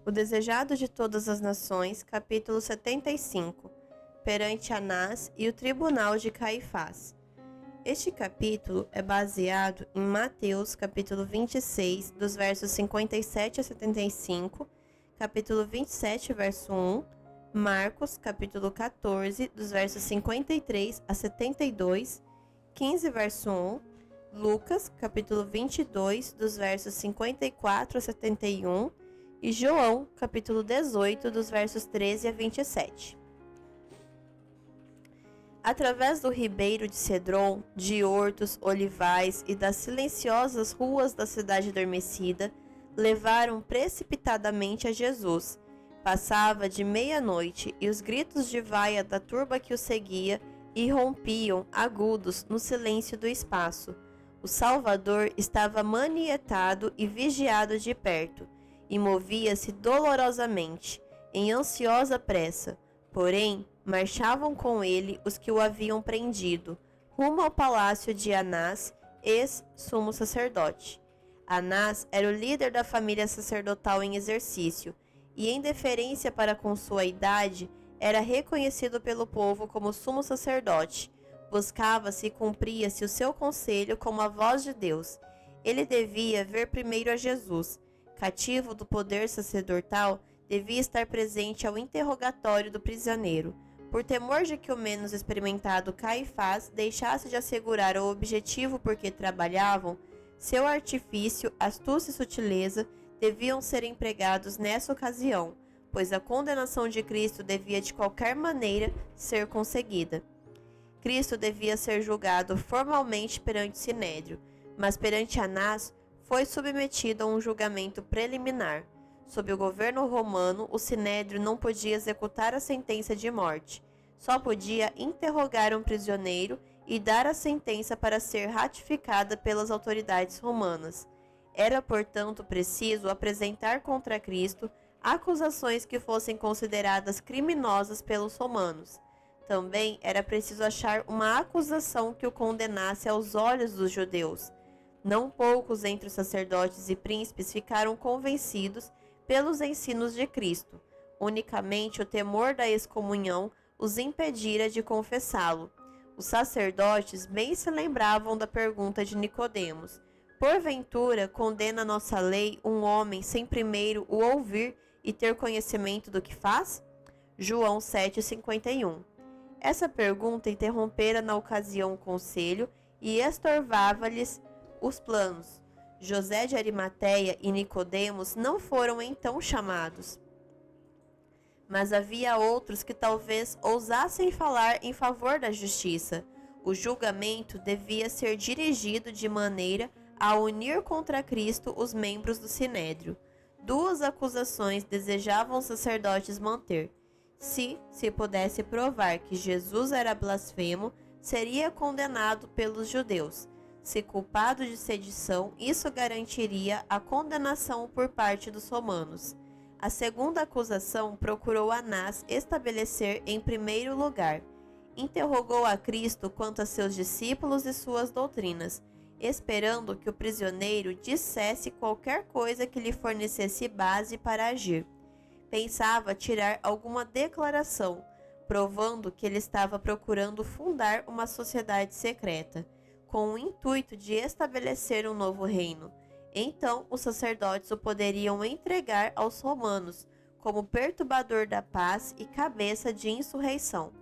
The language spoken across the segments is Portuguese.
O desejado de todas as nações, capítulo 75, perante Anás e o tribunal de Caifás. Este capítulo é baseado em Mateus, capítulo 26, dos versos 57 a 75, capítulo 27, verso 1, Marcos, capítulo 14, dos versos 53 a 72, 15, verso 1, Lucas, capítulo 22, dos versos 54 a 71, e João, capítulo 18, dos versos 13 a 27. Através do ribeiro de Cedron, de hortos, olivais e das silenciosas ruas da cidade adormecida, levaram precipitadamente a Jesus. Passava de meia-noite e os gritos de vaia da turba que o seguia irrompiam, agudos, no silêncio do espaço. O Salvador estava manietado e vigiado de perto, e movia-se dolorosamente, em ansiosa pressa. Porém, marchavam com ele os que o haviam prendido, rumo ao palácio de Anás, ex-sumo sacerdote. Anás era o líder da família sacerdotal em exercício, e em deferência para com sua idade, era reconhecido pelo povo como sumo sacerdote. Buscava-se e cumpria-se o seu conselho como a voz de Deus. Ele devia ver primeiro a Jesus. Cativo do poder sacerdotal, devia estar presente ao interrogatório do prisioneiro. Por temor de que o menos experimentado Caifás deixasse de assegurar o objetivo por que trabalhavam, seu artifício, astúcia e sutileza deviam ser empregados nessa ocasião, pois a condenação de Cristo devia de qualquer maneira ser conseguida. Cristo devia ser julgado formalmente perante o Sinédrio, mas perante Anás foi submetido a um julgamento preliminar. Sob o governo romano, o Sinédrio não podia executar a sentença de morte. Só podia interrogar um prisioneiro e dar a sentença para ser ratificada pelas autoridades romanas. Era, portanto, preciso apresentar contra Cristo acusações que fossem consideradas criminosas pelos romanos. Também era preciso achar uma acusação que o condenasse aos olhos dos judeus. Não poucos entre os sacerdotes e príncipes ficaram convencidos pelos ensinos de Cristo. Unicamente o temor da excomunhão os impedira de confessá-lo. Os sacerdotes bem se lembravam da pergunta de Nicodemos: porventura condena nossa lei um homem sem primeiro o ouvir e ter conhecimento do que faz? João 7,51. Essa pergunta interrompera na ocasião o conselho e estorvava-lhes os planos. José de Arimateia e Nicodemos não foram então chamados. Mas havia outros que talvez ousassem falar em favor da justiça. O julgamento devia ser dirigido de maneira a unir contra Cristo os membros do Sinédrio. Duas acusações desejavam os sacerdotes manter. Se pudesse provar que Jesus era blasfemo, seria condenado pelos judeus. Se culpado de sedição, isso garantiria a condenação por parte dos romanos. A segunda acusação procurou Anás estabelecer em primeiro lugar. Interrogou a Cristo quanto a seus discípulos e suas doutrinas, esperando que o prisioneiro dissesse qualquer coisa que lhe fornecesse base para agir. Pensava tirar alguma declaração, provando que ele estava procurando fundar uma sociedade secreta, com o intuito de estabelecer um novo reino. Então os sacerdotes o poderiam entregar aos romanos, como perturbador da paz e cabeça de insurreição.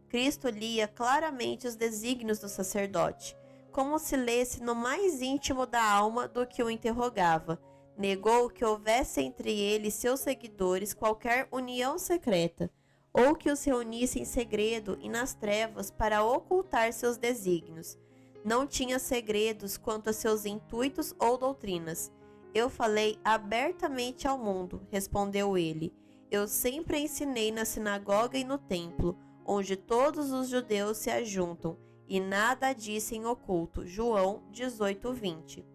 Cristo lia claramente os desígnios do sacerdote, como se lesse no mais íntimo da alma do que o interrogava. Negou que houvesse entre ele e seus seguidores qualquer união secreta, ou que os reunisse em segredo e nas trevas para ocultar seus desígnios. Não tinha segredos quanto a seus intuitos ou doutrinas. Eu falei abertamente ao mundo, respondeu ele. Eu sempre ensinei na sinagoga e no templo, onde todos os judeus se ajuntam, e nada disse em oculto. João 18:20.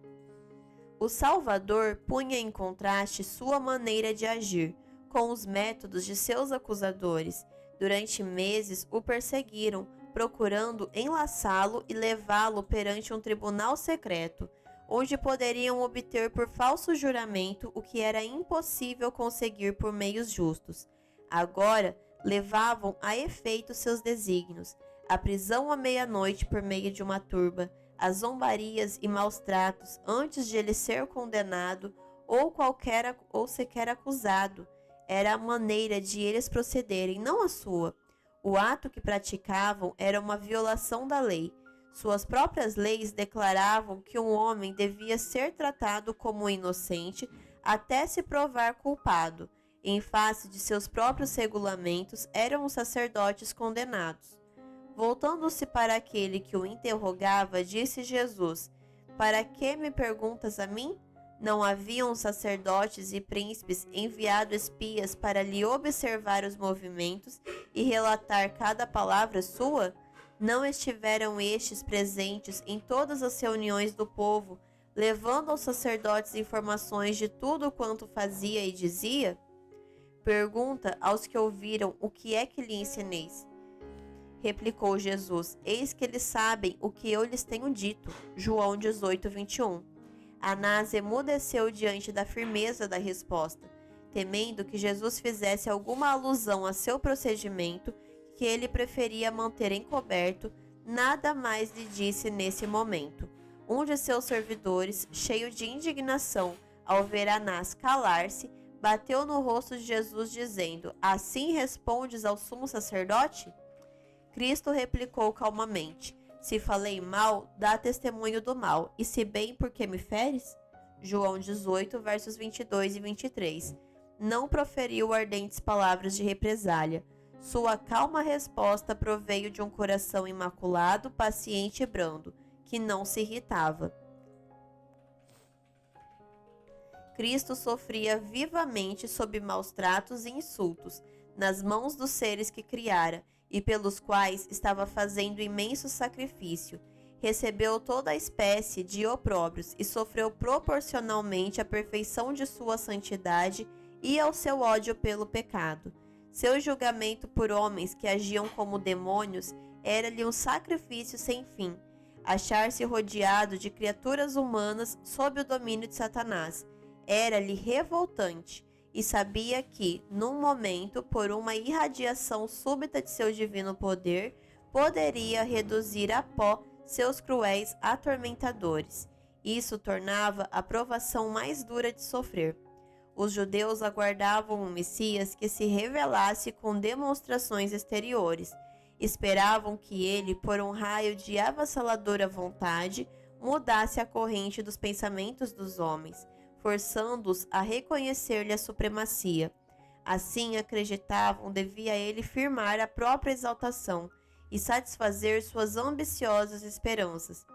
O Salvador punha em contraste sua maneira de agir com os métodos de seus acusadores. Durante meses o perseguiram, procurando enlaçá-lo e levá-lo perante um tribunal secreto. onde poderiam obter por falso juramento o que era impossível conseguir por meios justos. Agora levavam a efeito seus desígnios: a prisão à meia-noite por meio de uma turba, as zombarias e maus tratos antes de ele ser condenado ou sequer acusado. Era a maneira de eles procederem, não a sua. O ato que praticavam era uma violação da lei. Suas próprias leis declaravam que um homem devia ser tratado como inocente até se provar culpado. Em face de seus próprios regulamentos, eram os sacerdotes condenados. Voltando-se para aquele que o interrogava, disse Jesus: Para que me perguntas a mim? Não haviam sacerdotes e príncipes enviado espias para lhe observar os movimentos e relatar cada palavra sua? Não estiveram estes presentes em todas as reuniões do povo, levando aos sacerdotes informações de tudo quanto fazia e dizia? Pergunta aos que ouviram o que é que lhe ensineis. Replicou Jesus: Eis que eles sabem o que eu lhes tenho dito. João 18, 21. Anás emudeceu diante da firmeza da resposta, temendo que Jesus fizesse alguma alusão a seu procedimento que ele preferia manter encoberto. Nada mais lhe disse nesse momento. Um de seus servidores, cheio de indignação ao ver Anás calar-se, bateu no rosto de Jesus, dizendo: Assim respondes ao sumo sacerdote? Cristo replicou calmamente: Se falei mal, dá testemunho do mal, e se bem, por que me feres? João 18, versos 22 e 23. Não proferiu ardentes palavras de represália. Sua calma resposta proveio de um coração imaculado, paciente e brando, que não se irritava. Cristo sofria vivamente sob maus tratos e insultos, nas mãos dos seres que criara, e pelos quais estava fazendo imenso sacrifício. Recebeu toda a espécie de opróbrios e sofreu proporcionalmente à perfeição de sua santidade e ao seu ódio pelo pecado. Seu julgamento por homens que agiam como demônios era-lhe um sacrifício sem fim. Achar-se rodeado de criaturas humanas sob o domínio de Satanás era-lhe revoltante, e sabia que, num momento, por uma irradiação súbita de seu divino poder, poderia reduzir a pó seus cruéis atormentadores. Isso tornava a provação mais dura de sofrer. Os judeus aguardavam um Messias que se revelasse com demonstrações exteriores. Esperavam que ele, por um raio de avassaladora vontade, mudasse a corrente dos pensamentos dos homens, forçando-os a reconhecer-lhe a supremacia. Assim acreditavam devia ele firmar a própria exaltação e satisfazer suas ambiciosas esperanças.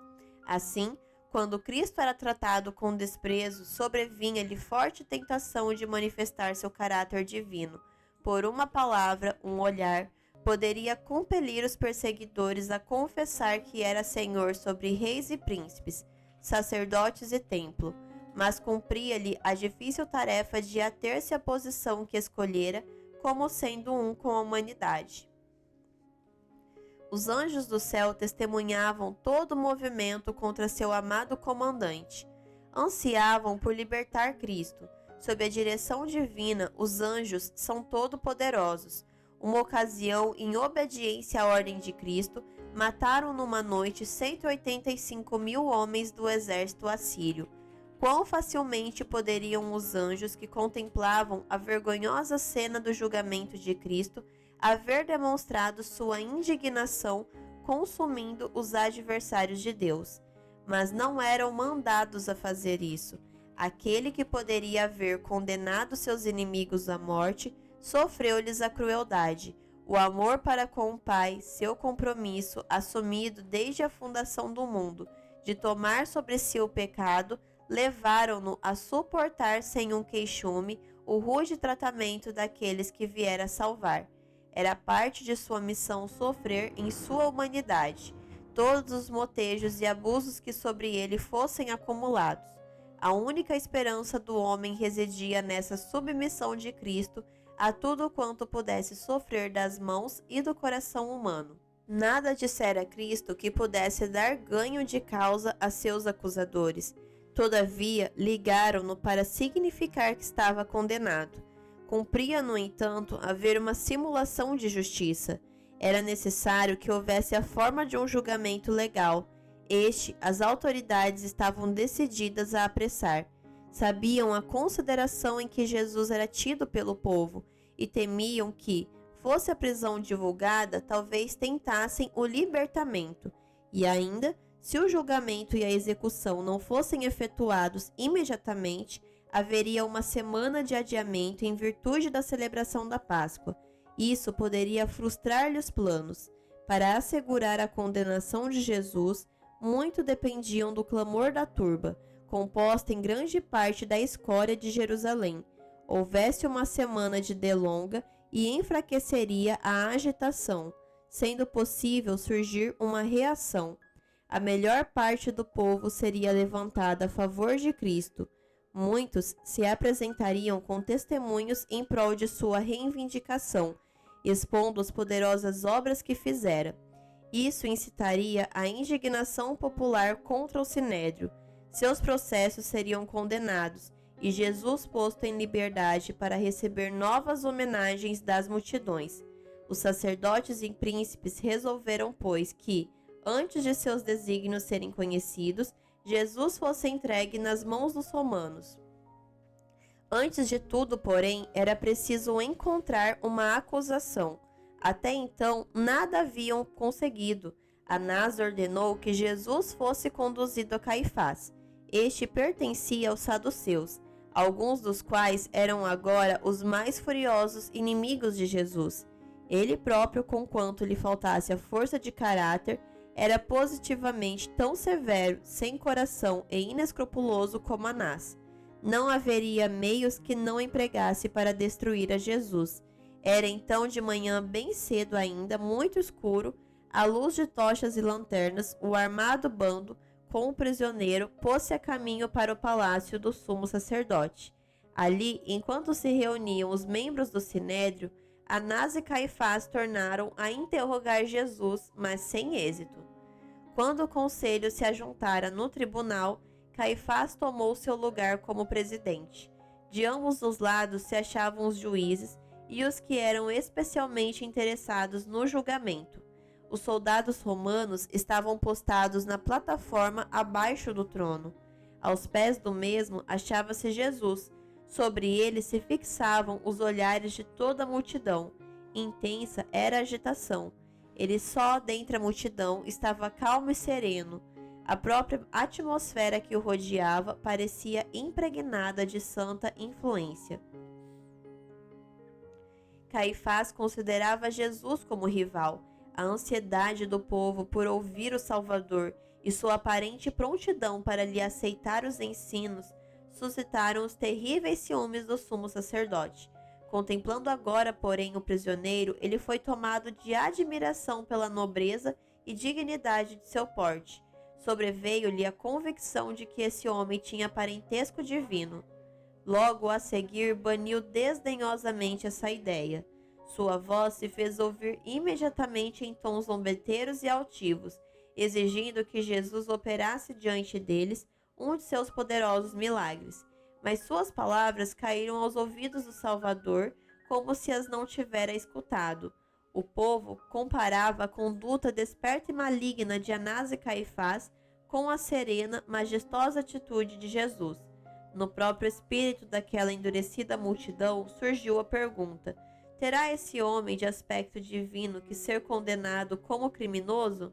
Assim, quando Cristo era tratado com desprezo, sobrevinha-lhe forte tentação de manifestar seu caráter divino. Por uma palavra, um olhar, poderia compelir os perseguidores a confessar que era Senhor sobre reis e príncipes, sacerdotes e templo, mas cumpria-lhe a difícil tarefa de ater-se à posição que escolhera como sendo um com a humanidade. Os anjos do céu testemunhavam todo o movimento contra seu amado comandante. Ansiavam por libertar Cristo. Sob a direção divina, os anjos são todo-poderosos. Uma ocasião, em obediência à ordem de Cristo, mataram numa noite 185.000 homens do exército assírio. Quão facilmente poderiam os anjos que contemplavam a vergonhosa cena do julgamento de Cristo haver demonstrado sua indignação consumindo os adversários de Deus? Mas não eram mandados a fazer isso. Aquele que poderia haver condenado seus inimigos à morte, sofreu-lhes a crueldade. O amor para com o Pai, seu compromisso, assumido desde a fundação do mundo, de tomar sobre si o pecado, levaram-no a suportar sem um queixume o rude tratamento daqueles que viera salvar. Era parte de sua missão sofrer em sua humanidade todos os motejos e abusos que sobre ele fossem acumulados. A única esperança do homem residia nessa submissão de Cristo a tudo quanto pudesse sofrer das mãos e do coração humano. Nada dissera Cristo que pudesse dar ganho de causa a seus acusadores. Todavia, ligaram-no para significar que estava condenado. Cumpria, no entanto, haver uma simulação de justiça. Era necessário que houvesse a forma de um julgamento legal. As autoridades estavam decididas a apressar. Sabiam a consideração em que Jesus era tido pelo povo e temiam que, fosse a prisão divulgada, talvez tentassem o libertamento. E ainda, se o julgamento e a execução não fossem efetuados imediatamente, haveria uma semana de adiamento em virtude da celebração da Páscoa. Isso poderia frustrar-lhe os planos. Para assegurar a condenação de Jesus, muito dependiam do clamor da turba, composta em grande parte da escória de Jerusalém. Houvesse uma semana de delonga e enfraqueceria a agitação, sendo possível surgir uma reação. A melhor parte do povo seria levantada a favor de Cristo. Muitos se apresentariam com testemunhos em prol de sua reivindicação, expondo as poderosas obras que fizera. Isso incitaria a indignação popular contra o Sinédrio. Seus processos seriam condenados e Jesus posto em liberdade para receber novas homenagens das multidões. Os sacerdotes e príncipes resolveram, pois, que, antes de seus desígnios serem conhecidos, Jesus fosse entregue nas mãos dos romanos. Antes de tudo, porém, era preciso encontrar uma acusação. Até então, nada haviam conseguido. Anás ordenou que Jesus fosse conduzido a Caifás. Este pertencia aos saduceus, alguns dos quais eram agora os mais furiosos inimigos de Jesus. Ele próprio, conquanto lhe faltasse a força de caráter, era positivamente tão severo, sem coração e inescrupuloso como Anás. Não haveria meios que não empregasse para destruir a Jesus. Era então de manhã bem cedo ainda, muito escuro, à luz de tochas e lanternas, o armado bando, com o prisioneiro, pôs-se a caminho para o palácio do sumo sacerdote. Ali, enquanto se reuniam os membros do Sinédrio, Anás e Caifás tornaram a interrogar Jesus, mas sem êxito. Quando o conselho se ajuntara no tribunal, Caifás tomou seu lugar como presidente. De ambos os lados se achavam os juízes e os que eram especialmente interessados no julgamento. Os soldados romanos estavam postados na plataforma abaixo do trono. Aos pés do mesmo achava-se Jesus. Sobre ele se fixavam os olhares de toda a multidão. Intensa era a agitação. Ele só dentre a multidão estava calmo e sereno. A própria atmosfera que o rodeava parecia impregnada de santa influência. Caifás considerava Jesus como rival. A ansiedade do povo por ouvir o Salvador e sua aparente prontidão para lhe aceitar os ensinos suscitaram os terríveis ciúmes do sumo sacerdote. Contemplando agora, porém, o prisioneiro, ele foi tomado de admiração pela nobreza e dignidade de seu porte. Sobreveio-lhe a convicção de que esse homem tinha parentesco divino. Logo a seguir, baniu desdenhosamente essa ideia. Sua voz se fez ouvir imediatamente em tons zombeteiros e altivos, exigindo que Jesus operasse diante deles um de seus poderosos milagres. Mas suas palavras caíram aos ouvidos do Salvador como se as não tivera escutado. O povo comparava a conduta desperta e maligna de Anás e Caifás com a serena, majestosa atitude de Jesus. No próprio espírito daquela endurecida multidão surgiu a pergunta: terá esse homem de aspecto divino que ser condenado como criminoso?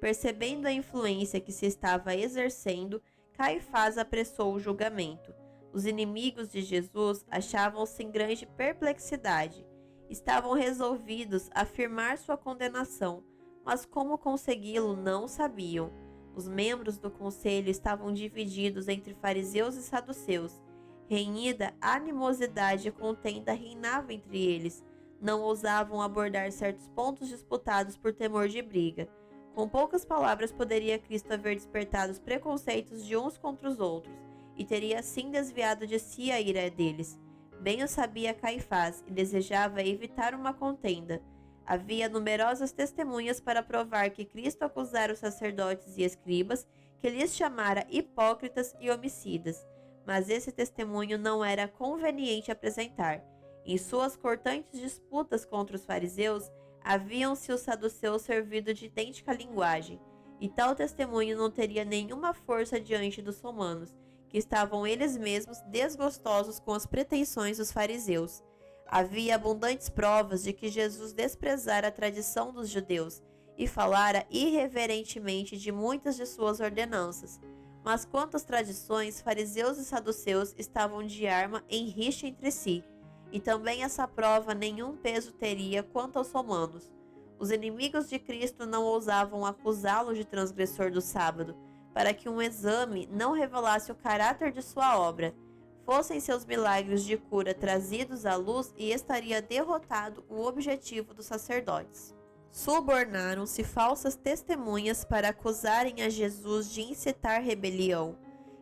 Percebendo a influência que se estava exercendo, Caifás apressou o julgamento. Os inimigos de Jesus achavam-se em grande perplexidade. Estavam resolvidos a firmar sua condenação, mas como consegui-lo não sabiam. Os membros do conselho estavam divididos entre fariseus e saduceus. Renhida animosidade e contenda reinava entre eles. Não ousavam abordar certos pontos disputados por temor de briga. Com poucas palavras poderia Cristo haver despertado os preconceitos de uns contra os outros, e teria assim desviado de si a ira deles. Bem o sabia Caifás, e desejava evitar uma contenda. Havia numerosas testemunhas para provar que Cristo acusara os sacerdotes e escribas, que lhes chamara hipócritas e homicidas, mas esse testemunho não era conveniente apresentar. Em suas cortantes disputas contra os fariseus, haviam-se os saduceus servido de idêntica linguagem, e tal testemunho não teria nenhuma força diante dos romanos, que estavam eles mesmos desgostosos com as pretensões dos fariseus. Havia abundantes provas de que Jesus desprezara a tradição dos judeus e falara irreverentemente de muitas de suas ordenanças. Mas quanto às tradições, fariseus e saduceus estavam de arma em rixa entre si, e também essa prova nenhum peso teria quanto aos romanos. Os inimigos de Cristo não ousavam acusá-lo de transgressor do sábado, para que um exame não revelasse o caráter de sua obra. Fossem seus milagres de cura trazidos à luz e estaria derrotado o objetivo dos sacerdotes. Subornaram-se falsas testemunhas para acusarem a Jesus de incitar rebelião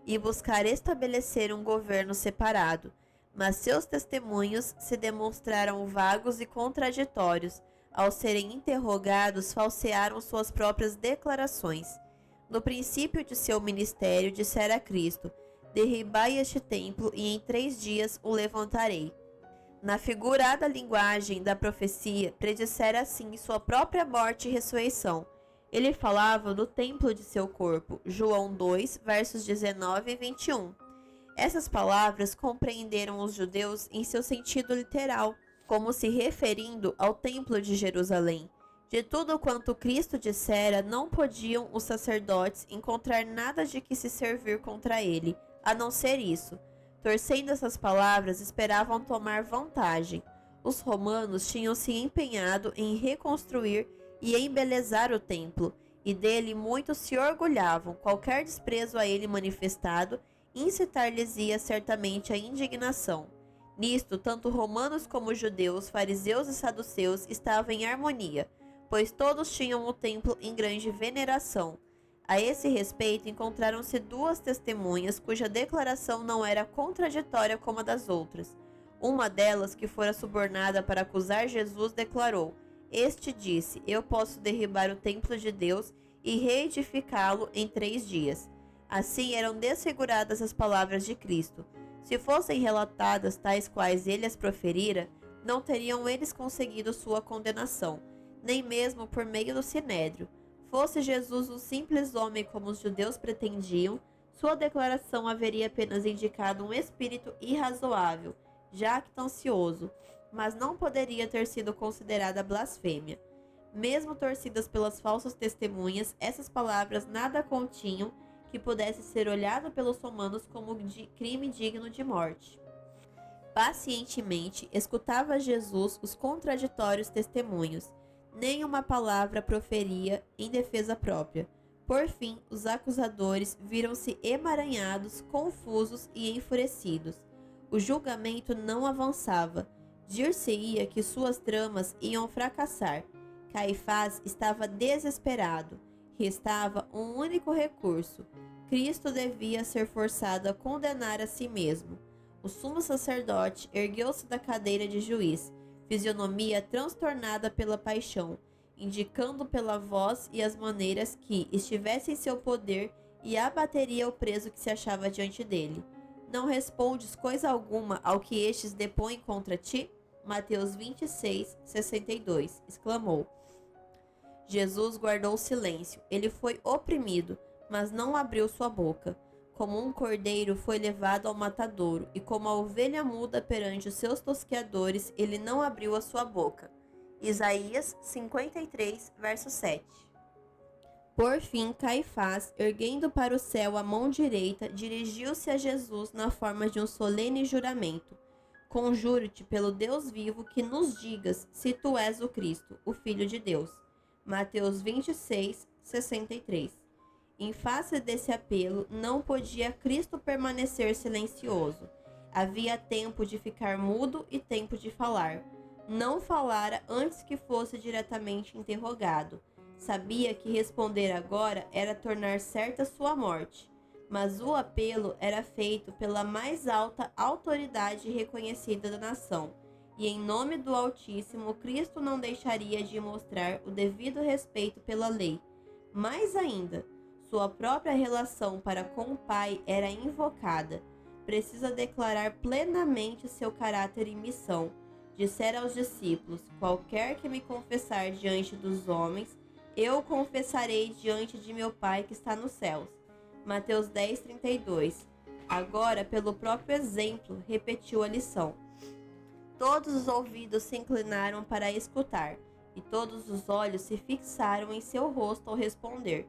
e buscar estabelecer um governo separado, mas seus testemunhos se demonstraram vagos e contraditórios. Ao serem interrogados, falsearam suas próprias declarações. No princípio de seu ministério, dissera a Cristo: derribai este templo e em 3 dias o levantarei. Na figurada linguagem da profecia, predissera assim sua própria morte e ressurreição. Ele falava do templo de seu corpo, João 2, versos 19 e 21. Essas palavras compreenderam os judeus em seu sentido literal, como se referindo ao templo de Jerusalém. De tudo quanto Cristo dissera, não podiam os sacerdotes encontrar nada de que se servir contra ele, a não ser isso. Torcendo essas palavras, esperavam tomar vantagem. Os romanos tinham se empenhado em reconstruir e embelezar o templo, e dele muitos se orgulhavam. Qualquer desprezo a ele manifestado incitar-lhes-ia certamente a indignação. Nisto, tanto romanos como judeus, fariseus e saduceus estavam em harmonia, pois todos tinham o templo em grande veneração. A esse respeito, encontraram-se 2 testemunhas cuja declaração não era contraditória como a das outras. Uma delas, que fora subornada para acusar Jesus, declarou: este disse: eu posso derribar o templo de Deus e reedificá-lo em 3 dias. Assim eram desfiguradas as palavras de Cristo. Se fossem relatadas tais quais ele as proferira, não teriam eles conseguido sua condenação, nem mesmo por meio do sinédrio. Fosse Jesus um simples homem como os judeus pretendiam, sua declaração haveria apenas indicado um espírito irrazoável, jactancioso, mas não poderia ter sido considerada blasfêmia. Mesmo torcidas pelas falsas testemunhas, essas palavras nada continham que pudesse ser olhado pelos romanos como crime digno de morte. Pacientemente escutava Jesus os contraditórios testemunhos. Nem uma palavra proferia em defesa própria. Por fim, os acusadores viram-se emaranhados, confusos e enfurecidos. O julgamento não avançava. Dir-se-ia que suas tramas iam fracassar. Caifás estava desesperado. Restava um único recurso. Cristo devia ser forçado a condenar a si mesmo. O sumo sacerdote ergueu-se da cadeira de juiz, fisionomia transtornada pela paixão, indicando pela voz e as maneiras que estivesse em seu poder e abateria o preso que se achava diante dele. Não respondes coisa alguma ao que estes depõem contra ti? Mateus 26, 62, exclamou. Jesus guardou silêncio. Ele foi oprimido, mas não abriu sua boca. Como um cordeiro foi levado ao matadouro, e como a ovelha muda perante os seus tosqueadores, ele não abriu a sua boca. Isaías 53, verso 7. Por fim, Caifás, erguendo para o céu a mão direita, dirigiu-se a Jesus na forma de um solene juramento. Conjuro-te pelo Deus vivo que nos digas se tu és o Cristo, o Filho de Deus. Mateus 26, 63. Em face desse apelo, não podia Cristo permanecer silencioso. Havia tempo de ficar mudo e tempo de falar. Não falara antes que fosse diretamente interrogado. Sabia que responder agora era tornar certa sua morte, mas o apelo era feito pela mais alta autoridade reconhecida da nação, e em nome do Altíssimo, Cristo não deixaria de mostrar o devido respeito pela lei. Mais ainda, Sua própria relação para com o Pai era invocada. Precisa declarar plenamente seu caráter e missão. Dissera aos discípulos: qualquer que me confessar diante dos homens, eu o confessarei diante de meu Pai que está nos céus. Mateus 10:32. Agora, pelo próprio exemplo, repetiu a lição. Todos os ouvidos se inclinaram para escutar, e todos os olhos se fixaram em seu rosto ao responder.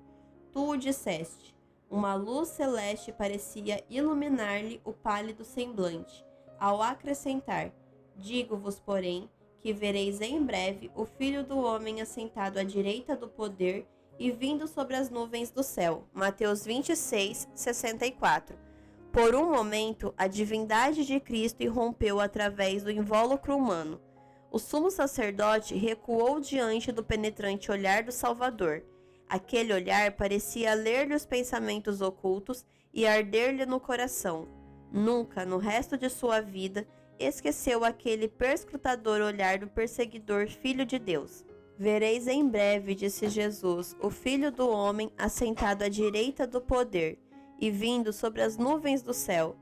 Tu o disseste. Uma luz celeste parecia iluminar-lhe o pálido semblante, ao acrescentar: digo-vos, porém, que vereis em breve o Filho do Homem assentado à direita do poder e vindo sobre as nuvens do céu. Mateus 26:64. Por um momento, a divindade de Cristo irrompeu através do invólucro humano. O sumo sacerdote recuou diante do penetrante olhar do Salvador. Aquele olhar parecia ler-lhe os pensamentos ocultos e arder-lhe no coração. Nunca, no resto de sua vida, esqueceu aquele perscrutador olhar do perseguidor Filho de Deus. Vereis em breve, disse Jesus, o Filho do Homem assentado à direita do poder e vindo sobre as nuvens do céu.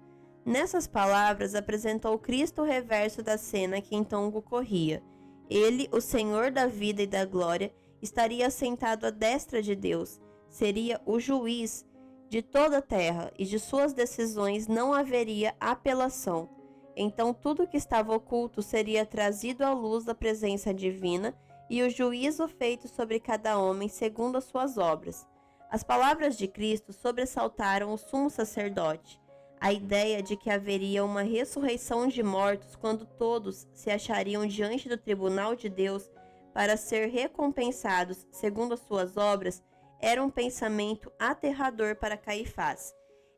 Nessas palavras apresentou Cristo o reverso da cena que então ocorria. Ele, o Senhor da vida e da glória, estaria sentado à destra de Deus. Seria o juiz de toda a terra e de suas decisões não haveria apelação. Então tudo que estava oculto seria trazido à luz da presença divina e o juízo feito sobre cada homem segundo as suas obras. As palavras de Cristo sobressaltaram o sumo sacerdote. A ideia de que haveria uma ressurreição de mortos quando todos se achariam diante do tribunal de Deus para ser recompensados segundo as suas obras era um pensamento aterrador para Caifás.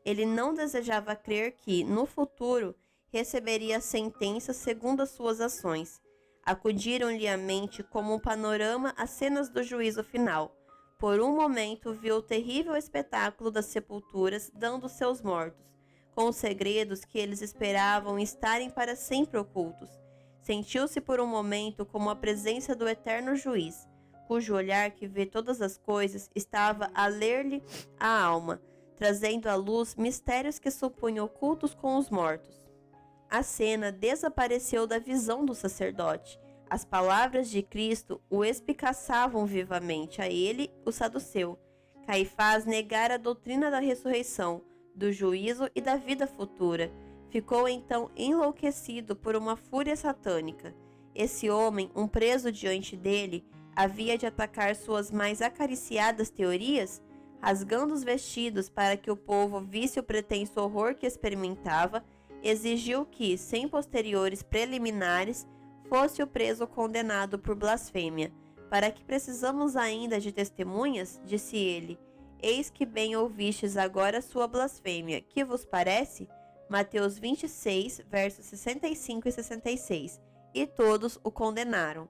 Ele não desejava crer que, no futuro, receberia a sentença segundo as suas ações. Acudiram-lhe à mente como um panorama as cenas do juízo final. Por um momento viu o terrível espetáculo das sepulturas dando seus mortos, com os segredos que eles esperavam estarem para sempre ocultos. Sentiu-se por um momento como a presença do eterno juiz, cujo olhar que vê todas as coisas estava a ler-lhe a alma, trazendo à luz mistérios que supunham ocultos com os mortos. A cena desapareceu da visão do sacerdote. As palavras de Cristo o espicaçavam vivamente a ele, o saduceu. Caifás negara a doutrina da ressurreição, do juízo e da vida futura. Ficou então enlouquecido por uma fúria satânica. Esse homem, um preso diante dele, havia de atacar suas mais acariciadas teorias, rasgando os vestidos para que o povo visse o pretenso horror que experimentava, exigiu que, sem posteriores preliminares, fosse o preso condenado por blasfêmia. Para que precisamos ainda de testemunhas? Disse ele. Eis que bem ouvistes agora sua blasfêmia. Que vos parece? Mateus 26, versos 65 e 66. E todos o condenaram.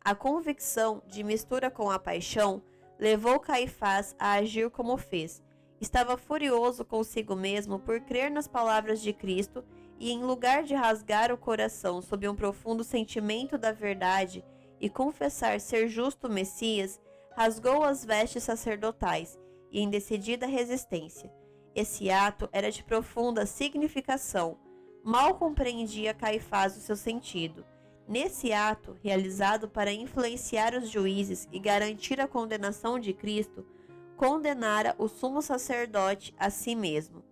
A convicção, de mistura com a paixão, levou Caifás a agir como fez. Estava furioso consigo mesmo por crer nas palavras de Cristo e, em lugar de rasgar o coração sob um profundo sentimento da verdade e confessar ser justo o Messias, rasgou as vestes sacerdotais e em decidida resistência. Esse ato era de profunda significação. Mal compreendia Caifás o seu sentido. Nesse ato, realizado para influenciar os juízes e garantir a condenação de Cristo, condenara o sumo sacerdote a si mesmo.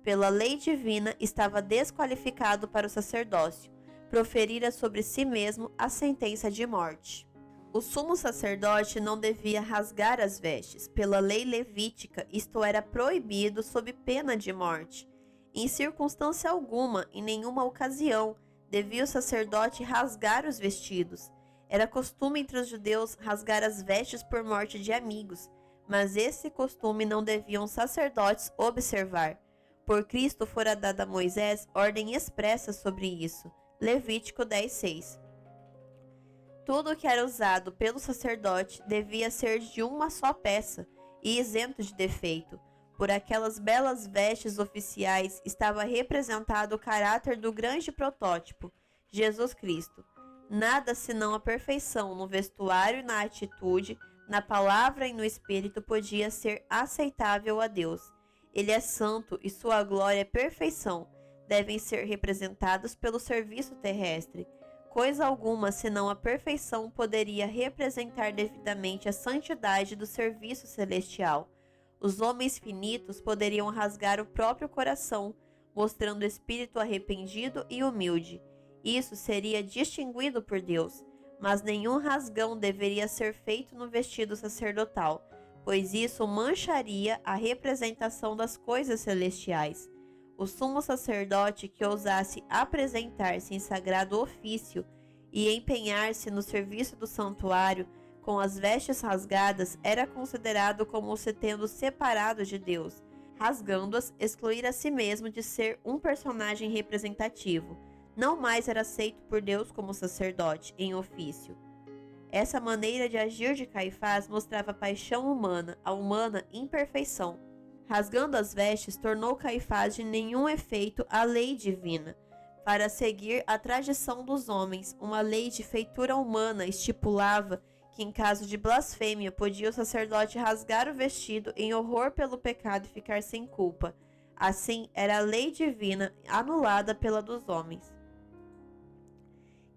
Pela lei divina, estava desqualificado para o sacerdócio. Proferira sobre si mesmo a sentença de morte. O sumo sacerdote não devia rasgar as vestes. Pela lei levítica, isto era proibido sob pena de morte. Em circunstância alguma, em nenhuma ocasião, devia o sacerdote rasgar os vestidos. Era costume entre os judeus rasgar as vestes por morte de amigos, mas esse costume não deviam os sacerdotes observar. Por Cristo fora dada a Moisés ordem expressa sobre isso. Levítico 10:6. Tudo que era usado pelo sacerdote devia ser de uma só peça e isento de defeito. Por aquelas belas vestes oficiais estava representado o caráter do grande protótipo, Jesus Cristo. Nada senão a perfeição no vestuário e na atitude, na palavra e no espírito podia ser aceitável a Deus. Ele é santo e sua glória é perfeição. Devem ser representados pelo serviço terrestre. Coisa alguma senão a perfeição poderia representar devidamente a santidade do serviço celestial. Os homens finitos poderiam rasgar o próprio coração, mostrando espírito arrependido e humilde. Isso seria distinguido por Deus, mas nenhum rasgão deveria ser feito no vestido sacerdotal, pois isso mancharia a representação das coisas celestiais. O sumo sacerdote que ousasse apresentar-se em sagrado ofício e empenhar-se no serviço do santuário com as vestes rasgadas era considerado como se tendo separado de Deus. Rasgando-as, excluir a si mesmo de ser um personagem representativo. Não mais era aceito por Deus como sacerdote em ofício. Essa maneira de agir de Caifás mostrava a paixão humana, a humana imperfeição. Rasgando as vestes, tornou Caifás de nenhum efeito a lei divina. Para seguir a tradição dos homens, uma lei de feitura humana estipulava que em caso de blasfêmia podia o sacerdote rasgar o vestido em horror pelo pecado e ficar sem culpa. Assim, era a lei divina anulada pela dos homens.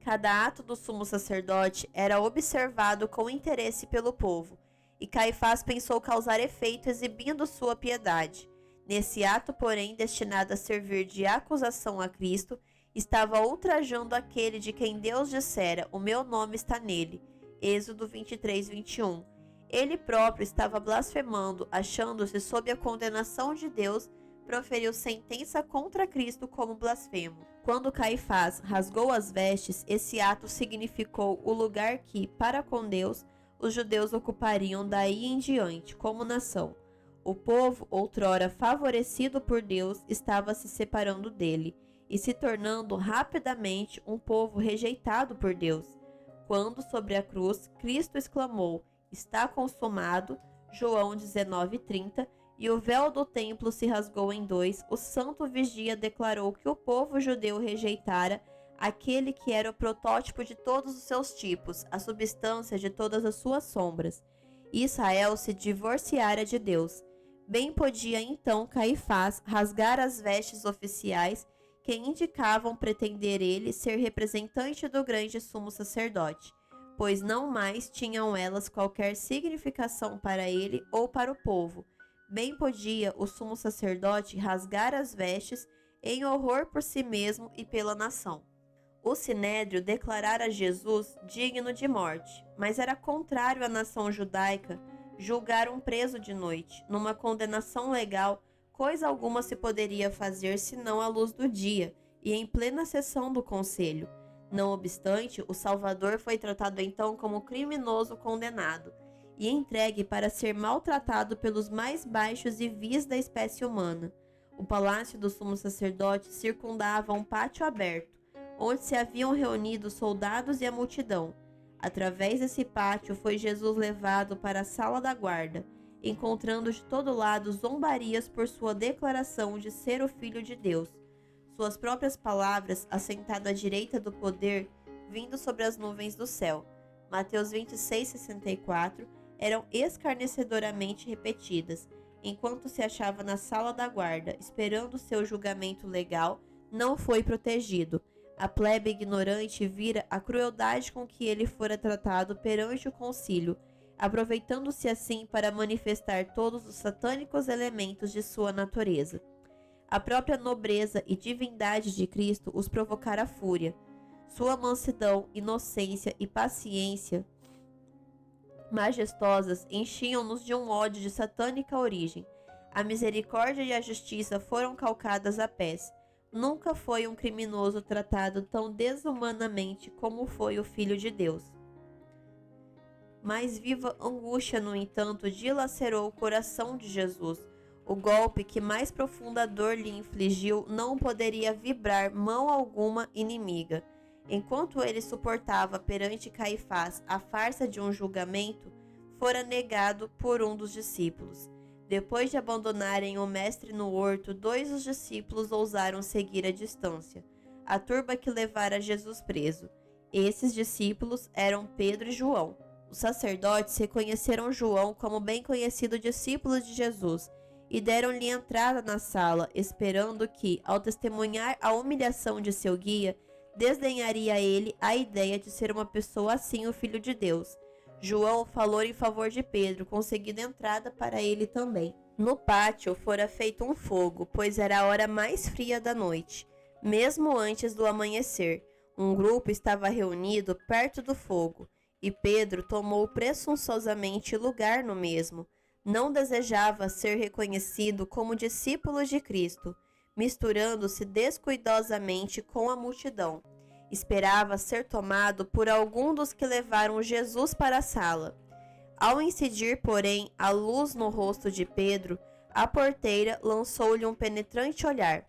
Cada ato do sumo sacerdote era observado com interesse pelo povo, e Caifás pensou causar efeito exibindo sua piedade. Nesse ato, porém, destinado a servir de acusação a Cristo, estava ultrajando aquele de quem Deus dissera: "O meu nome está nele." Êxodo 23, 21. Ele próprio estava blasfemando, achando-se sob a condenação de Deus, proferiu sentença contra Cristo como blasfemo. Quando Caifás rasgou as vestes, esse ato significou o lugar que, para com Deus, os judeus ocupariam daí em diante, como nação. O povo, outrora favorecido por Deus, estava se separando dele e se tornando rapidamente um povo rejeitado por Deus. Quando, sobre a cruz, Cristo exclamou: "Está consumado", João 19:30, e o véu do templo se rasgou em dois, o santo vigia declarou que o povo judeu rejeitara aquele que era o protótipo de todos os seus tipos, a substância de todas as suas sombras. Israel se divorciara de Deus. Bem podia então Caifás rasgar as vestes oficiais que indicavam pretender ele ser representante do grande sumo sacerdote, pois não mais tinham elas qualquer significação para ele ou para o povo. Bem podia o sumo sacerdote rasgar as vestes em horror por si mesmo e pela nação. O sinédrio declarara Jesus digno de morte, mas era contrário à nação judaica julgar um preso de noite. Numa condenação legal, coisa alguma se poderia fazer senão à luz do dia e em plena sessão do conselho. Não obstante, o Salvador foi tratado então como criminoso condenado e entregue para ser maltratado pelos mais baixos e vis da espécie humana. O palácio do sumo sacerdote circundava um pátio aberto, onde se haviam reunido soldados e a multidão. Através desse pátio foi Jesus levado para a sala da guarda, encontrando de todo lado zombarias por sua declaração de ser o Filho de Deus. Suas próprias palavras, assentado à direita do poder, vindo sobre as nuvens do céu. Mateus 26:64, eram escarnecedoramente repetidas. Enquanto se achava na sala da guarda, esperando seu julgamento legal, não foi protegido. A plebe ignorante vira a crueldade com que ele fora tratado perante o concílio, aproveitando-se assim para manifestar todos os satânicos elementos de sua natureza. A própria nobreza e divindade de Cristo os provocara fúria. Sua mansidão, inocência e paciência majestosas enchiam-nos de um ódio de satânica origem. A misericórdia e a justiça foram calcadas a pés. Nunca foi um criminoso tratado tão desumanamente como foi o Filho de Deus. Mais viva angústia, no entanto, dilacerou o coração de Jesus. O golpe que mais profunda dor lhe infligiu não poderia vibrar mão alguma inimiga. Enquanto ele suportava perante Caifás a farsa de um julgamento, fora negado por um dos discípulos. Depois de abandonarem o mestre no horto, 2 dos discípulos ousaram seguir à distância a turba que levara Jesus preso. Esses discípulos eram Pedro e João, Os sacerdotes reconheceram João como bem conhecido discípulo de Jesus e deram-lhe entrada na sala, esperando que, ao testemunhar a humilhação de seu guia, desdenharia ele a ideia de ser uma pessoa assim o Filho de Deus. João falou em favor de Pedro, conseguindo entrada para ele também. No pátio fora feito um fogo, pois era a hora mais fria da noite. Mesmo antes do amanhecer, um grupo estava reunido perto do fogo, e Pedro tomou presunçosamente lugar no mesmo. Não desejava ser reconhecido como discípulo de Cristo, misturando-se descuidosamente com a multidão. Esperava ser tomado por algum dos que levaram Jesus para a sala. Ao incidir, porém, a luz no rosto de Pedro, a porteira lançou-lhe um penetrante olhar.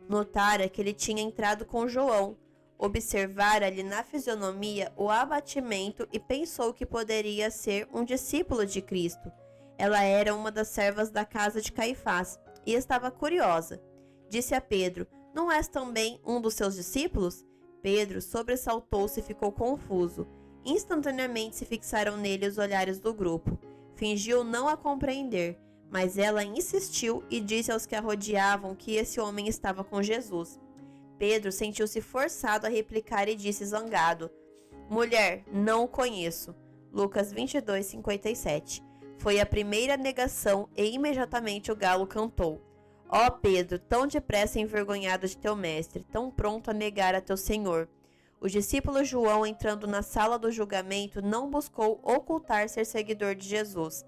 Notara que ele tinha entrado com João, observara-lhe na fisionomia o abatimento e pensou que poderia ser um discípulo de Cristo. Ela era uma das servas da casa de Caifás e estava curiosa. Disse a Pedro: "Não és também um dos seus discípulos?" Pedro sobressaltou-se e ficou confuso. Instantaneamente se fixaram nele os olhares do grupo. Fingiu não a compreender, mas ela insistiu e disse aos que a rodeavam que esse homem estava com Jesus. Pedro sentiu-se forçado a replicar e disse zangado: "Mulher, não o conheço." Lucas 22:57. Foi a primeira negação e imediatamente o galo cantou. Ó Pedro, tão depressa envergonhado de teu mestre, tão pronto a negar a teu Senhor. O discípulo João, entrando na sala do julgamento, não buscou ocultar ser seguidor de Jesus.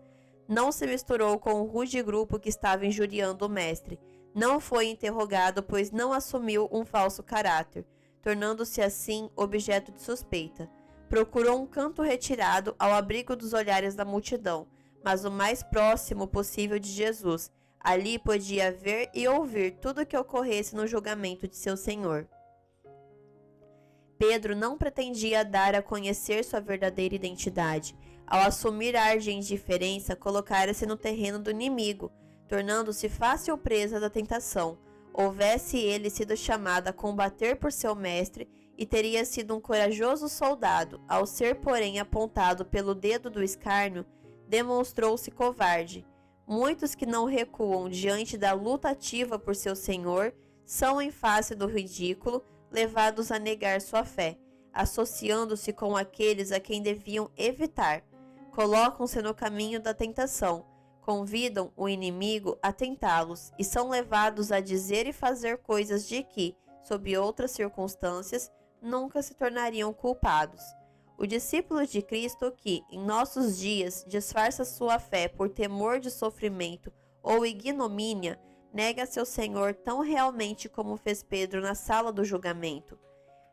Não se misturou com o rude grupo que estava injuriando o mestre. Não foi interrogado, pois não assumiu um falso caráter, tornando-se assim objeto de suspeita. Procurou um canto retirado ao abrigo dos olhares da multidão, mas o mais próximo possível de Jesus. Ali podia ver e ouvir tudo o que ocorresse no julgamento de seu Senhor. Pedro não pretendia dar a conhecer sua verdadeira identidade. Ao assumir ar de indiferença, colocara-se no terreno do inimigo, tornando-se fácil presa da tentação. Houvesse ele sido chamado a combater por seu mestre, e teria sido um corajoso soldado, ao ser, porém, apontado pelo dedo do escárnio, demonstrou-se covarde. Muitos que não recuam diante da luta ativa por seu Senhor são, em face do ridículo, levados a negar sua fé, associando-se com aqueles a quem deviam evitar. Colocam-se no caminho da tentação, convidam o inimigo a tentá-los e são levados a dizer e fazer coisas de que, sob outras circunstâncias, nunca se tornariam culpados. O discípulo de Cristo que, em nossos dias, disfarça sua fé por temor de sofrimento ou ignomínia, nega seu Senhor tão realmente como fez Pedro na sala do julgamento.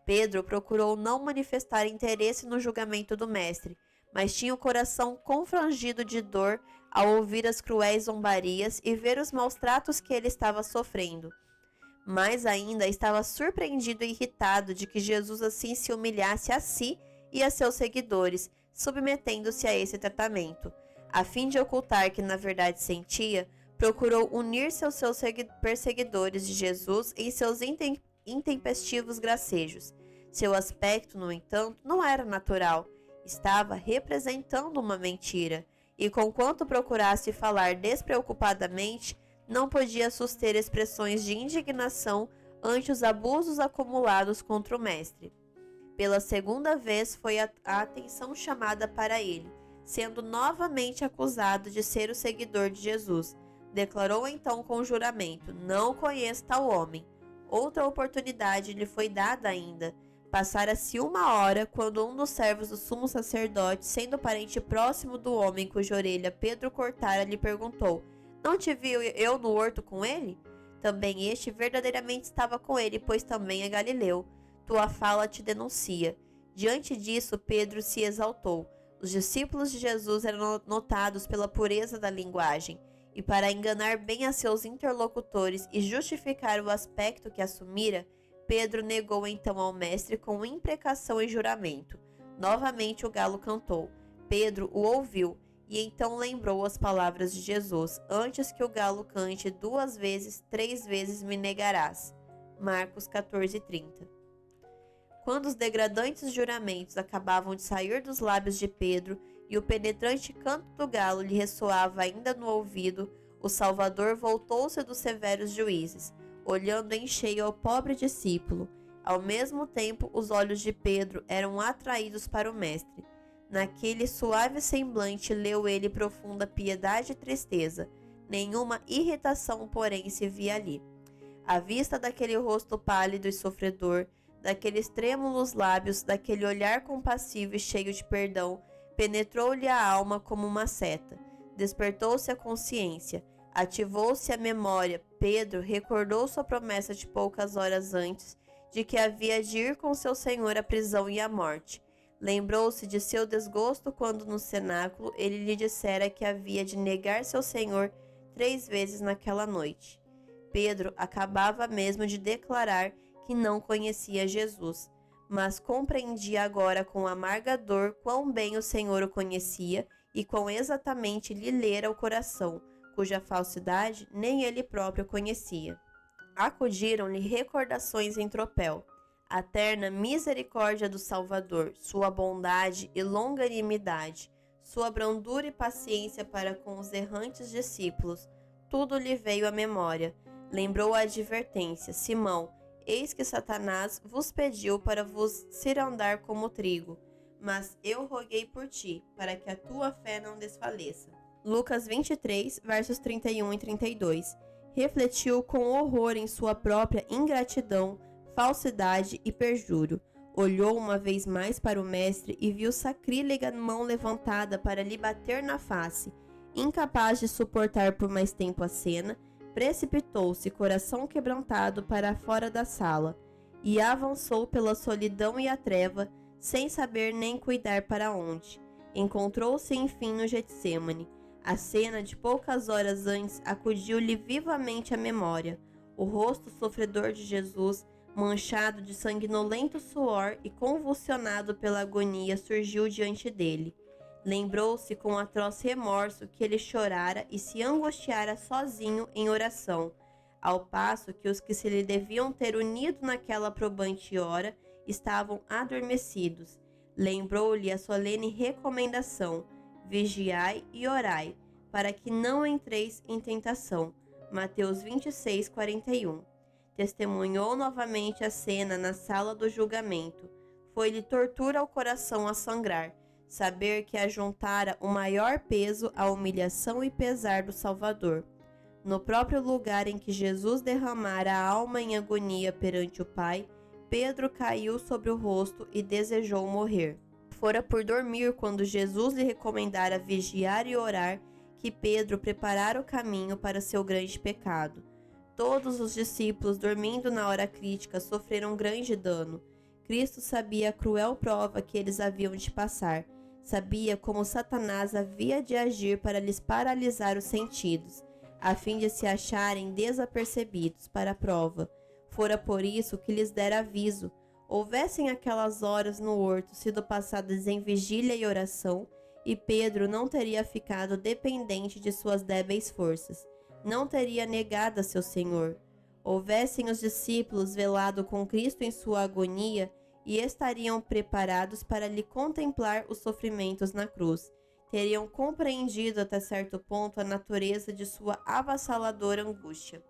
Pedro procurou não manifestar interesse no julgamento do mestre, mas tinha o coração confrangido de dor ao ouvir as cruéis zombarias e ver os maus tratos que ele estava sofrendo. Mais ainda, estava surpreendido e irritado de que Jesus assim se humilhasse a si e a seus seguidores, submetendo-se a esse tratamento. A fim de ocultar que na verdade sentia, procurou unir-se aos seus perseguidores de Jesus em seus intempestivos gracejos. Seu aspecto, no entanto, não era natural. Estava representando uma mentira, e conquanto procurasse falar despreocupadamente, não podia suster expressões de indignação ante os abusos acumulados contra o mestre. Pela segunda vez foi a atenção chamada para ele, sendo novamente acusado de ser o seguidor de Jesus. Declarou então com juramento: "Não conheço tal homem." Outra oportunidade lhe foi dada ainda. Passara-se 1 hora, quando um dos servos do sumo sacerdote, sendo parente próximo do homem cuja orelha Pedro cortara, lhe perguntou: "Não te vi eu no horto com ele?" Também este verdadeiramente estava com ele, pois também é galileu. Tua fala te denuncia. Diante disso, Pedro se exaltou. Os discípulos de Jesus eram notados pela pureza da linguagem, e para enganar bem a seus interlocutores e justificar o aspecto que assumira, Pedro negou então ao mestre com imprecação e juramento. Novamente o galo cantou. Pedro o ouviu, e então lembrou as palavras de Jesus: "Antes que o galo cante 2 vezes, 3 vezes me negarás." Marcos 14:30. Quando os degradantes juramentos acabavam de sair dos lábios de Pedro e o penetrante canto do galo lhe ressoava ainda no ouvido, o Salvador voltou-se dos severos juízes, olhando em cheio ao pobre discípulo. Ao mesmo tempo, os olhos de Pedro eram atraídos para o Mestre. Naquele suave semblante leu ele profunda piedade e tristeza. Nenhuma irritação, porém, se via ali. À vista daquele rosto pálido e sofredor, daqueles trêmulos lábios, daquele olhar compassivo e cheio de perdão, penetrou-lhe a alma como uma seta. Despertou-se a consciência, ativou-se a memória. Pedro recordou sua promessa de poucas horas antes, de que havia de ir com seu Senhor à prisão e à morte. Lembrou-se de seu desgosto quando no cenáculo ele lhe dissera que havia de negar seu Senhor 3 vezes naquela noite. Pedro acabava mesmo de declarar que não conhecia Jesus, mas compreendia agora com amarga dor quão bem o Senhor o conhecia e quão exatamente lhe lera o coração, cuja falsidade nem ele próprio conhecia. Acudiram-lhe recordações em tropel. A terna misericórdia do Salvador, sua bondade e longanimidade, sua brandura e paciência para com os errantes discípulos, tudo lhe veio à memória. Lembrou a advertência: Simão, eis que Satanás vos pediu para vos cirandar como trigo, mas eu roguei por ti, para que a tua fé não desfaleça. Lucas 23, versos 31 e 32. Refletiu com horror em sua própria ingratidão, falsidade e perjúrio. Olhou uma vez mais para o mestre e viu sacrílega mão levantada para lhe bater na face. Incapaz de suportar por mais tempo a cena, precipitou-se, coração quebrantado, para fora da sala, e avançou pela solidão e a treva, sem saber nem cuidar para onde. Encontrou-se enfim no Getsêmani. A cena de poucas horas antes acudiu-lhe vivamente à memória. O rosto sofredor de Jesus, manchado de sanguinolento suor e convulsionado pela agonia, surgiu diante dele. Lembrou-se com atroz remorso que ele chorara e se angustiara sozinho em oração, ao passo que os que se lhe deviam ter unido naquela probante hora estavam adormecidos. Lembrou-lhe a solene recomendação: vigiai e orai, para que não entreis em tentação. Mateus 26, 41. Testemunhou novamente a cena na sala do julgamento. Foi-lhe tortura ao coração a sangrar, saber que ajuntara o maior peso à humilhação e pesar do Salvador. No próprio lugar em que Jesus derramara a alma em agonia perante o Pai, Pedro caiu sobre o rosto e desejou morrer. Fora por dormir quando Jesus lhe recomendara vigiar e orar, que Pedro preparara o caminho para seu grande pecado. Todos os discípulos, dormindo na hora crítica, sofreram grande dano. Cristo sabia a cruel prova que eles haviam de passar. Sabia como Satanás havia de agir para lhes paralisar os sentidos, a fim de se acharem desapercebidos para a prova. Fora por isso que lhes dera aviso. Houvessem aquelas horas no horto sido passadas em vigília e oração, e Pedro não teria ficado dependente de suas débeis forças. Não teria negado a seu Senhor. Houvessem os discípulos velado com Cristo em sua agonia e estariam preparados para lhe contemplar os sofrimentos na cruz. Teriam compreendido até certo ponto a natureza de sua avassaladora angústia.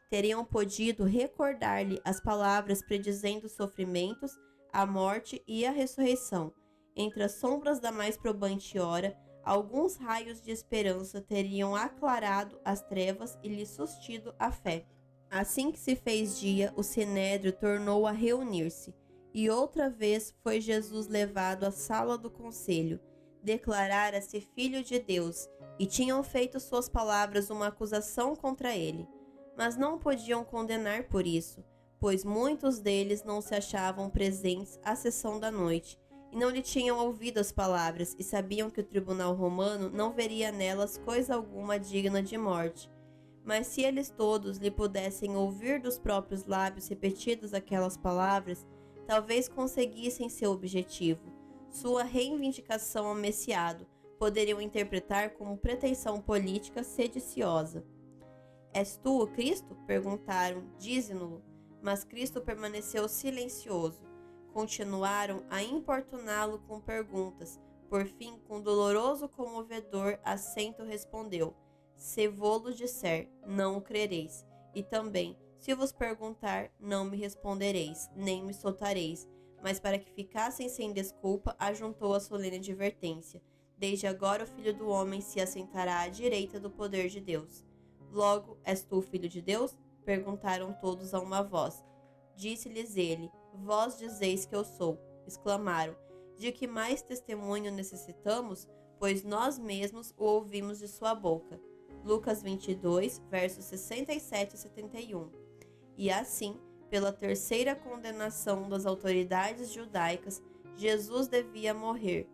Teriam podido recordar-lhe as palavras predizendo os sofrimentos, a morte e a ressurreição. Entre as sombras da mais probante hora, alguns raios de esperança teriam aclarado as trevas e lhe sustido a fé. Assim que se fez dia, o sinédrio tornou a reunir-se, e outra vez foi Jesus levado à sala do conselho. Declarara-se filho de Deus, e tinham feito suas palavras uma acusação contra ele. Mas não podiam condenar por isso, pois muitos deles não se achavam presentes à sessão da noite, e não lhe tinham ouvido as palavras, e sabiam que o tribunal romano não veria nelas coisa alguma digna de morte. Mas se eles todos lhe pudessem ouvir dos próprios lábios repetidas aquelas palavras, talvez conseguissem seu objetivo, sua reivindicação ao Messiado, poderiam interpretar como pretensão política sediciosa. És tu o Cristo? Perguntaram, dize-no-lo. Mas Cristo permaneceu silencioso. Continuaram a importuná-lo com perguntas, por fim, com doloroso comovedor acento respondeu: se vô-lo disser, não o crereis. E também, se vos perguntar, não me respondereis, nem me soltareis. Mas para que ficassem sem desculpa, ajuntou a solene advertência: desde agora o Filho do Homem se assentará à direita do poder de Deus. Logo, és tu filho de Deus? Perguntaram todos a uma voz. Disse-lhes ele: vós dizeis que eu sou. Exclamaram: de que mais testemunho necessitamos? Pois nós mesmos o ouvimos de sua boca. Lucas 22, versos 67 e 71. E assim, pela terceira condenação das autoridades judaicas, Jesus devia morrer.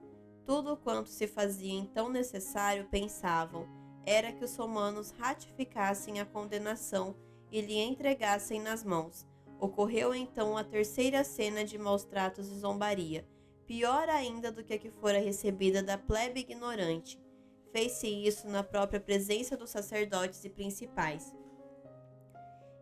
Tudo quanto se fazia então necessário, pensavam, era que os romanos ratificassem a condenação e lhe entregassem nas mãos. Ocorreu então a terceira cena de maus-tratos e zombaria, pior ainda do que a que fora recebida da plebe ignorante. Fez-se isso na própria presença dos sacerdotes e principais.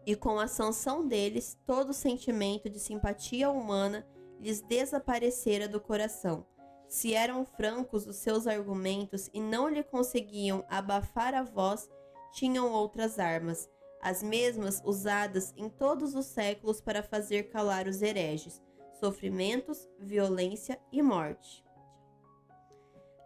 E com a sanção deles, todo sentimento de simpatia humana lhes desaparecera do coração. Se eram francos os seus argumentos e não lhe conseguiam abafar a voz, tinham outras armas, as mesmas usadas em todos os séculos para fazer calar os hereges: sofrimentos, violência e morte.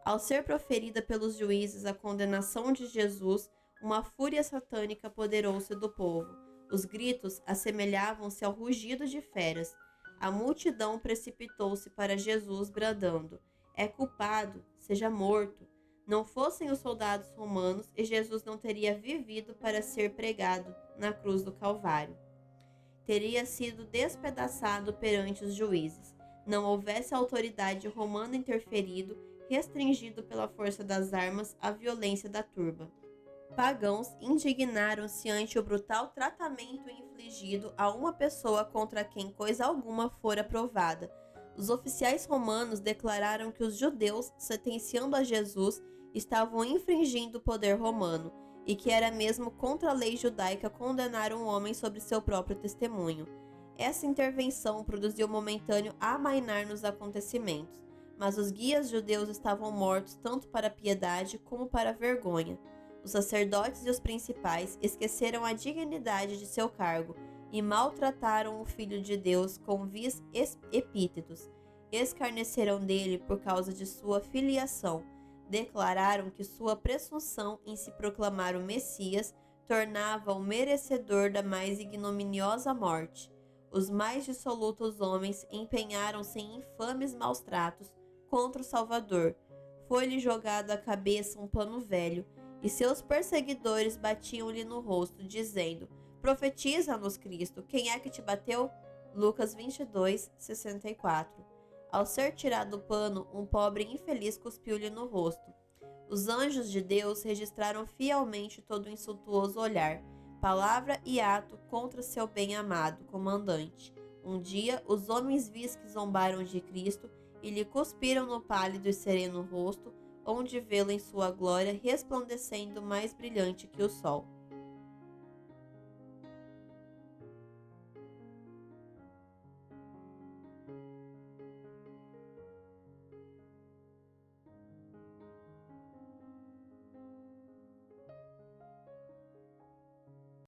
Ao ser proferida pelos juízes a condenação de Jesus, uma fúria satânica apoderou-se do povo. Os gritos assemelhavam-se ao rugido de feras. A multidão precipitou-se para Jesus, bradando: é culpado, seja morto. Não fossem os soldados romanos, e Jesus não teria vivido para ser pregado na cruz do Calvário. Teria sido despedaçado perante os juízes. Não houvesse a autoridade romana interferido, restringido pela força das armas a violência da turba. Pagãos indignaram-se ante o brutal tratamento infligido a uma pessoa contra quem coisa alguma fora provada. Os oficiais romanos declararam que os judeus, sentenciando a Jesus, estavam infringindo o poder romano, e que era mesmo contra a lei judaica condenar um homem sobre seu próprio testemunho. Essa intervenção produziu momentâneo amainar nos acontecimentos, mas os guias judeus estavam mortos tanto para a piedade como para a vergonha. Os sacerdotes e os principais esqueceram a dignidade de seu cargo e maltrataram o Filho de Deus com vis epítetos. Escarneceram dele por causa de sua filiação. Declararam que sua presunção em se proclamar o Messias tornava-o merecedor da mais ignominiosa morte. Os mais dissolutos homens empenharam-se em infames maus-tratos contra o Salvador. Foi-lhe jogado à cabeça um pano velho, e seus perseguidores batiam-lhe no rosto, dizendo: profetiza-nos, Cristo, quem é que te bateu? Lucas 22, 64. Ao ser tirado o pano, um pobre infeliz cuspiu-lhe no rosto. Os anjos de Deus registraram fielmente todo o insultuoso olhar, palavra e ato contra seu bem-amado comandante. Um dia, os homens vis que zombaram de Cristo e lhe cuspiram no pálido e sereno rosto, onde vê-lo em sua glória resplandecendo mais brilhante que o sol.